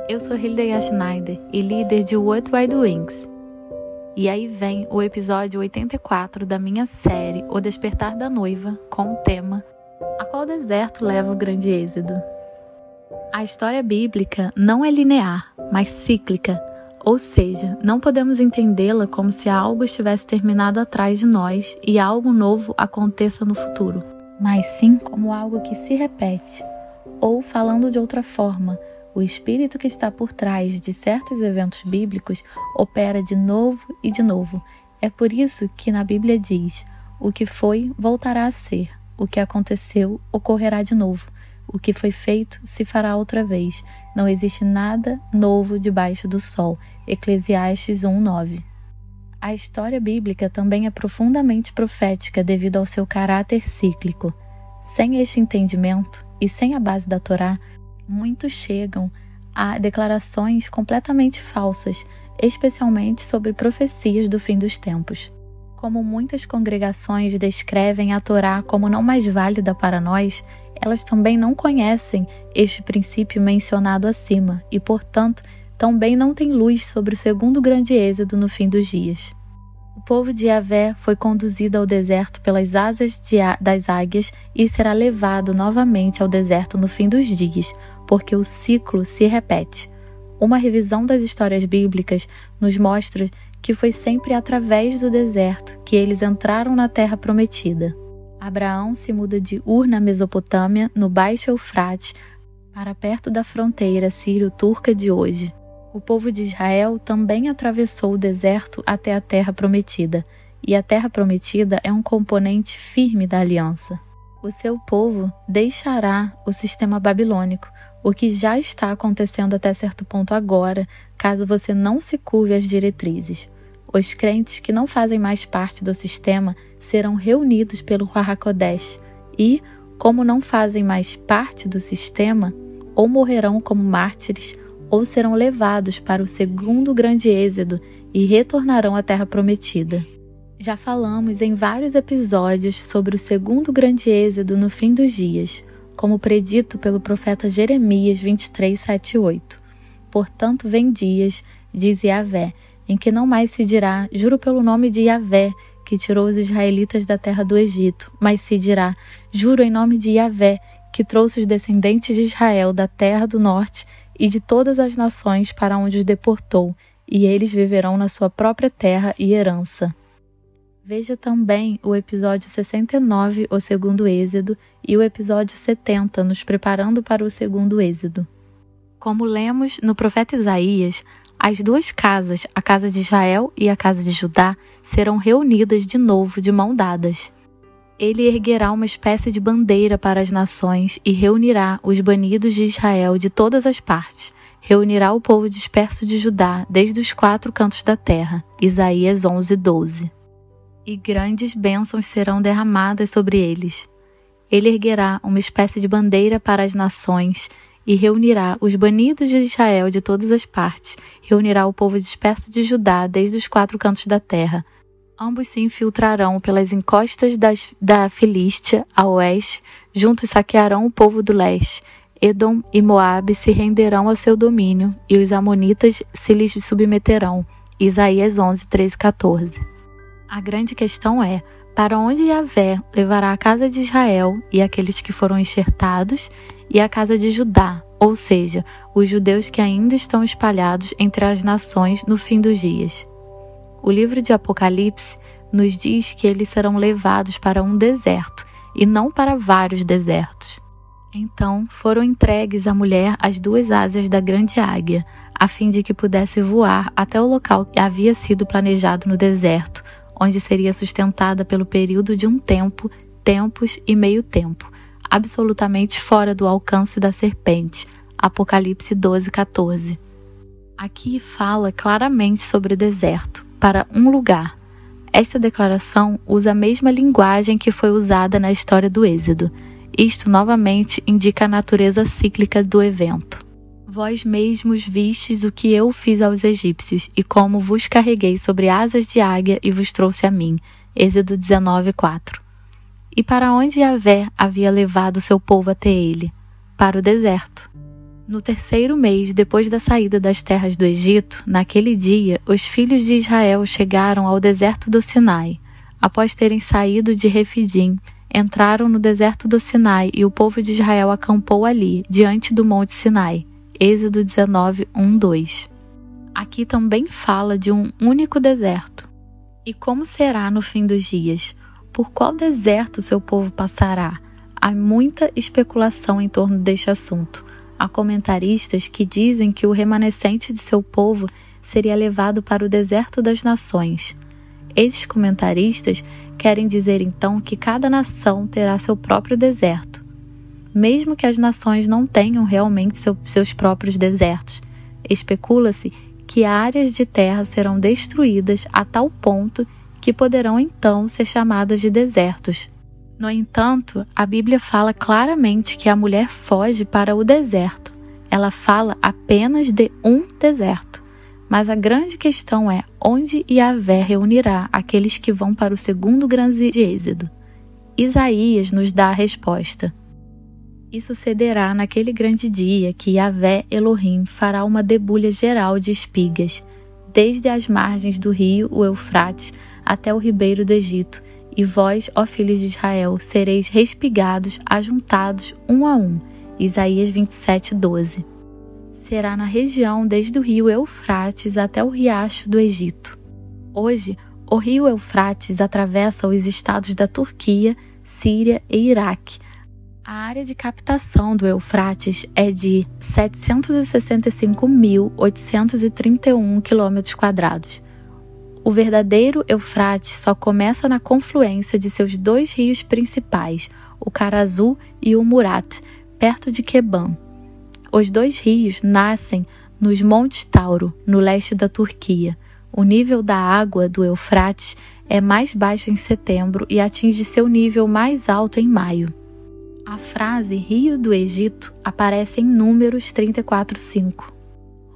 Eu sou Hildeia Schneider e líder de What Wide Wings. E aí vem o episódio 84 da minha série O Despertar da Noiva, com o tema A qual deserto leva o grande êxodo? A história bíblica não é linear, mas cíclica, ou seja, não podemos entendê-la como se algo estivesse terminado atrás de nós e algo novo aconteça no futuro, mas sim como algo que se repete, ou falando de outra forma, o espírito que está por trás de certos eventos bíblicos opera de novo e de novo. É por isso que na Bíblia diz: o que foi, voltará a ser. O que aconteceu, ocorrerá de novo. O que foi feito, se fará outra vez. Não existe nada novo debaixo do sol. Eclesiastes 1:9. A história bíblica também é profundamente profética devido ao seu caráter cíclico. Sem este entendimento e sem a base da Torá, muitos chegam a declarações completamente falsas, especialmente sobre profecias do fim dos tempos. Como muitas congregações descrevem a Torá como não mais válida para nós, elas também não conhecem este princípio mencionado acima e, portanto, também não têm luz sobre o segundo grande êxodo no fim dos dias. O povo de Yahvé foi conduzido ao deserto pelas asas das águias e será levado novamente ao deserto no fim dos dias, porque o ciclo se repete. Uma revisão das histórias bíblicas nos mostra que foi sempre através do deserto que eles entraram na terra prometida. Abraão se muda de Ur, na Mesopotâmia, no Baixo Eufrates, para perto da fronteira sírio-turca de hoje. O povo de Israel também atravessou o deserto até a Terra Prometida, e a Terra Prometida é um componente firme da aliança. O seu povo deixará o sistema babilônico, o que já está acontecendo até certo ponto agora, caso você não se curve às diretrizes. Os crentes que não fazem mais parte do sistema serão reunidos pelo Ruach HaKodesh e, como não fazem mais parte do sistema, ou morrerão como mártires, ou serão levados para o segundo grande êxodo e retornarão à Terra Prometida. Já falamos em vários episódios sobre o segundo grande êxodo no fim dos dias, como predito pelo profeta Jeremias 23, 7 e 8. Portanto, vem dias, diz Yahvé, em que não mais se dirá, juro pelo nome de Yahvé, que tirou os israelitas da terra do Egito, mas se dirá, juro em nome de Yahvé, que trouxe os descendentes de Israel da terra do norte e de todas as nações para onde os deportou, e eles viverão na sua própria terra e herança. Veja também o episódio 69, o segundo êxodo, e o episódio 70, nos preparando para o segundo êxodo. Como lemos no profeta Isaías, as duas casas, a casa de Israel e a casa de Judá, serão reunidas de novo de mãos dadas. Ele erguerá uma espécie de bandeira para as nações e reunirá os banidos de Israel de todas as partes. Reunirá o povo disperso de Judá desde os 4 cantos da terra. Isaías 11:12. E grandes bênçãos serão derramadas sobre eles. Ele erguerá uma espécie de bandeira para as nações e reunirá os banidos de Israel de todas as partes. Reunirá o povo disperso de Judá desde os 4 cantos da terra. Ambos se infiltrarão pelas encostas da Filístia, a oeste, juntos saquearão o povo do leste. Edom e Moabe se renderão ao seu domínio, e os amonitas se lhes submeterão. Isaías 11, 13 e 14. A grande questão é, para onde Yahvé levará a casa de Israel e aqueles que foram enxertados, e a casa de Judá, ou seja, os judeus que ainda estão espalhados entre as nações no fim dos dias. O livro de Apocalipse nos diz que eles serão levados para um deserto e não para vários desertos. Então foram entregues à mulher as 2 asas da grande águia, a fim de que pudesse voar até o local que havia sido planejado no deserto, onde seria sustentada pelo período de um tempo, tempos e meio tempo, absolutamente fora do alcance da serpente. Apocalipse 12, 14. Aqui fala claramente sobre deserto, para um lugar. Esta declaração usa a mesma linguagem que foi usada na história do Êxodo. Isto novamente indica a natureza cíclica do evento. Vós mesmos vistes o que eu fiz aos egípcios, e como vos carreguei sobre asas de águia e vos trouxe a mim. Êxodo 19, 4. E para onde Yahvé havia levado seu povo até ele? Para o deserto. No 3º mês depois da saída das terras do Egito, naquele dia, os filhos de Israel chegaram ao deserto do Sinai. Após terem saído de Refidim, entraram no deserto do Sinai e o povo de Israel acampou ali, diante do monte Sinai. Êxodo 19, 1, 2. Aqui também fala de um único deserto. E como será no fim dos dias? Por qual deserto seu povo passará? Há muita especulação em torno deste assunto. Há comentaristas que dizem que o remanescente de seu povo seria levado para o deserto das nações. Esses comentaristas querem dizer então que cada nação terá seu próprio deserto, mesmo que as nações não tenham realmente seus próprios desertos. Especula-se que áreas de terra serão destruídas a tal ponto que poderão então ser chamadas de desertos. No entanto, a Bíblia fala claramente que a mulher foge para o deserto. Ela fala apenas de um deserto. Mas a grande questão é onde Yahvé reunirá aqueles que vão para o 2º grande êxodo. Isaías nos dá a resposta. E sucederá naquele grande dia que Yahvé Elohim fará uma debulha geral de espigas, desde as margens do rio, o Eufrates, até o ribeiro do Egito, e vós, ó filhos de Israel, sereis respigados, ajuntados um a um. Isaías 27, 12. Será na região desde o rio Eufrates até o riacho do Egito. Hoje, o rio Eufrates atravessa os estados da Turquia, Síria e Iraque. A área de captação do Eufrates é de 765.831 km². O verdadeiro Eufrates só começa na confluência de seus 2 rios principais, o Karazu e o Murat, perto de Keban. Os 2 rios nascem nos Montes Tauro, no leste da Turquia. O nível da água do Eufrates é mais baixo em setembro e atinge seu nível mais alto em maio. A frase Rio do Egito aparece em Números 34:5.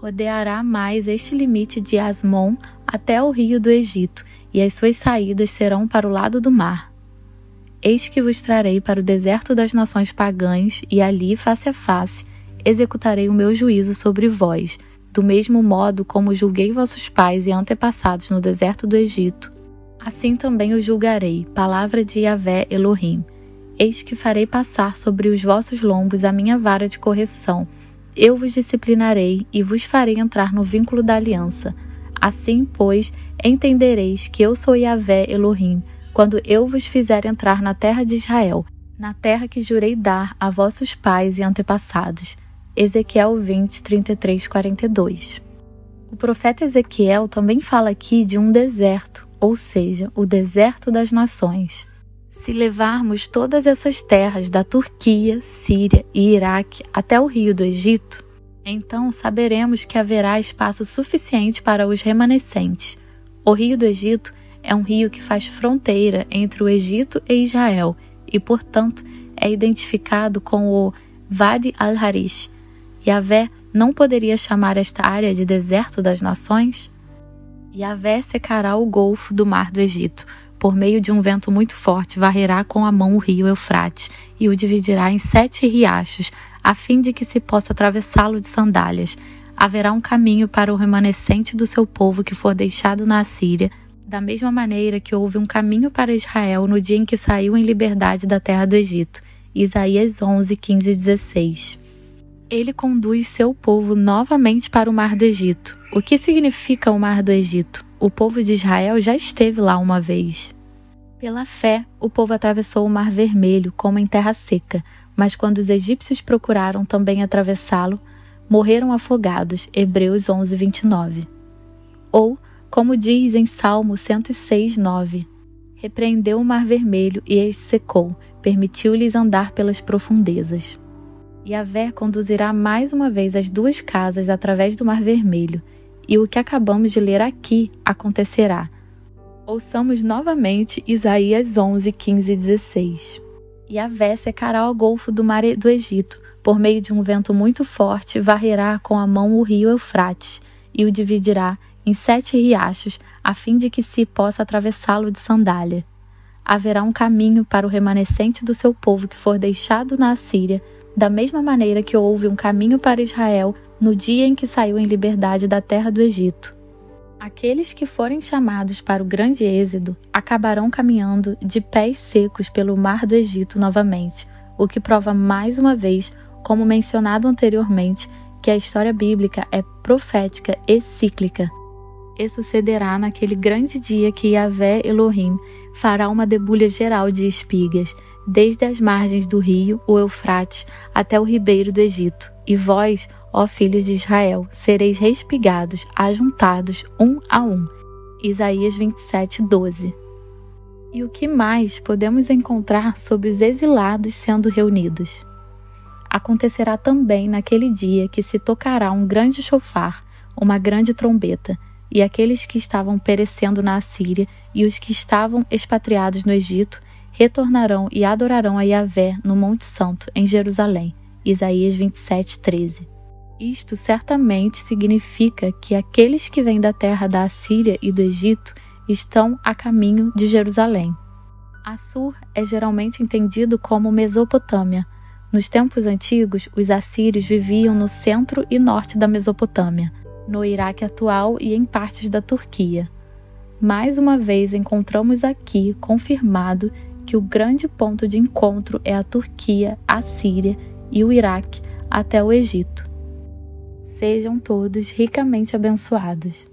Rodeará mais este limite de Asmon até o rio do Egito, e as suas saídas serão para o lado do mar. Eis que vos trarei para o deserto das nações pagãs, e ali, face a face, executarei o meu juízo sobre vós, do mesmo modo como julguei vossos pais e antepassados no deserto do Egito. Assim também os julgarei, palavra de Yahvé Elohim. Eis que farei passar sobre os vossos lombos a minha vara de correção. Eu vos disciplinarei e vos farei entrar no vínculo da aliança. Assim, pois, entendereis que eu sou Yahvé Elohim, quando eu vos fizer entrar na terra de Israel, na terra que jurei dar a vossos pais e antepassados. Ezequiel 20, 33, 42. O profeta Ezequiel também fala aqui de um deserto, ou seja, o deserto das nações. Se levarmos todas essas terras da Turquia, Síria e Iraque até o rio do Egito, então saberemos que haverá espaço suficiente para os remanescentes. O rio do Egito é um rio que faz fronteira entre o Egito e Israel e, portanto, é identificado com o Wadi al-Harish. Yahvé não poderia chamar esta área de deserto das nações? Yahvé secará o golfo do mar do Egito. Por meio de um vento muito forte, varrerá com a mão o rio Eufrates e o dividirá em 7 riachos, a fim de que se possa atravessá-lo de sandálias. Haverá um caminho para o remanescente do seu povo que for deixado na Assíria, da mesma maneira que houve um caminho para Israel no dia em que saiu em liberdade da terra do Egito. Isaías 11, 15 e 16. Ele conduz seu povo novamente para o Mar do Egito. O que significa o Mar do Egito? O povo de Israel já esteve lá uma vez. Pela fé, o povo atravessou o Mar Vermelho como em terra seca, mas quando os egípcios procuraram também atravessá-lo, morreram afogados. Hebreus 11, 29. Ou, como diz em Salmo 106, 9, repreendeu o Mar Vermelho e este secou, permitiu-lhes andar pelas profundezas. Yahvé conduzirá mais uma vez as 2 casas através do Mar Vermelho, e o que acabamos de ler aqui acontecerá. Ouçamos novamente Isaías 11, 15 e 16. Yahvé secará o golfo do mar do Egito, por meio de um vento muito forte, varrerá com a mão o rio Eufrates, e o dividirá em 7 riachos, a fim de que se possa atravessá-lo de sandália. haverá um caminho para o remanescente do seu povo que for deixado na Assíria, da mesma maneira que houve um caminho para Israel no dia em que saiu em liberdade da terra do Egito. Aqueles que forem chamados para o grande êxodo acabarão caminhando de pés secos pelo mar do Egito novamente, o que prova mais uma vez, como mencionado anteriormente, que a história bíblica é profética e cíclica. E sucederá naquele grande dia que Yahvé Elohim fará uma debulha geral de espigas, desde as margens do rio, o Eufrates, até o ribeiro do Egito. E vós, ó filhos de Israel, sereis respigados, ajuntados, um a um. Isaías 27:12. E o que mais podemos encontrar sobre os exilados sendo reunidos? Acontecerá também naquele dia que se tocará um grande chofar, uma grande trombeta, e aqueles que estavam perecendo na Assíria e os que estavam expatriados no Egito retornarão e adorarão a Yahvé no Monte Santo, em Jerusalém. Isaías 27:13. Isto certamente significa que aqueles que vêm da terra da Assíria e do Egito estão a caminho de Jerusalém. Assur é geralmente entendido como Mesopotâmia. Nos tempos antigos, os assírios viviam no centro e norte da Mesopotâmia, no Iraque atual e em partes da Turquia. Mais uma vez encontramos aqui confirmado que o grande ponto de encontro é a Turquia, a Síria e o Iraque até o Egito. Sejam todos ricamente abençoados.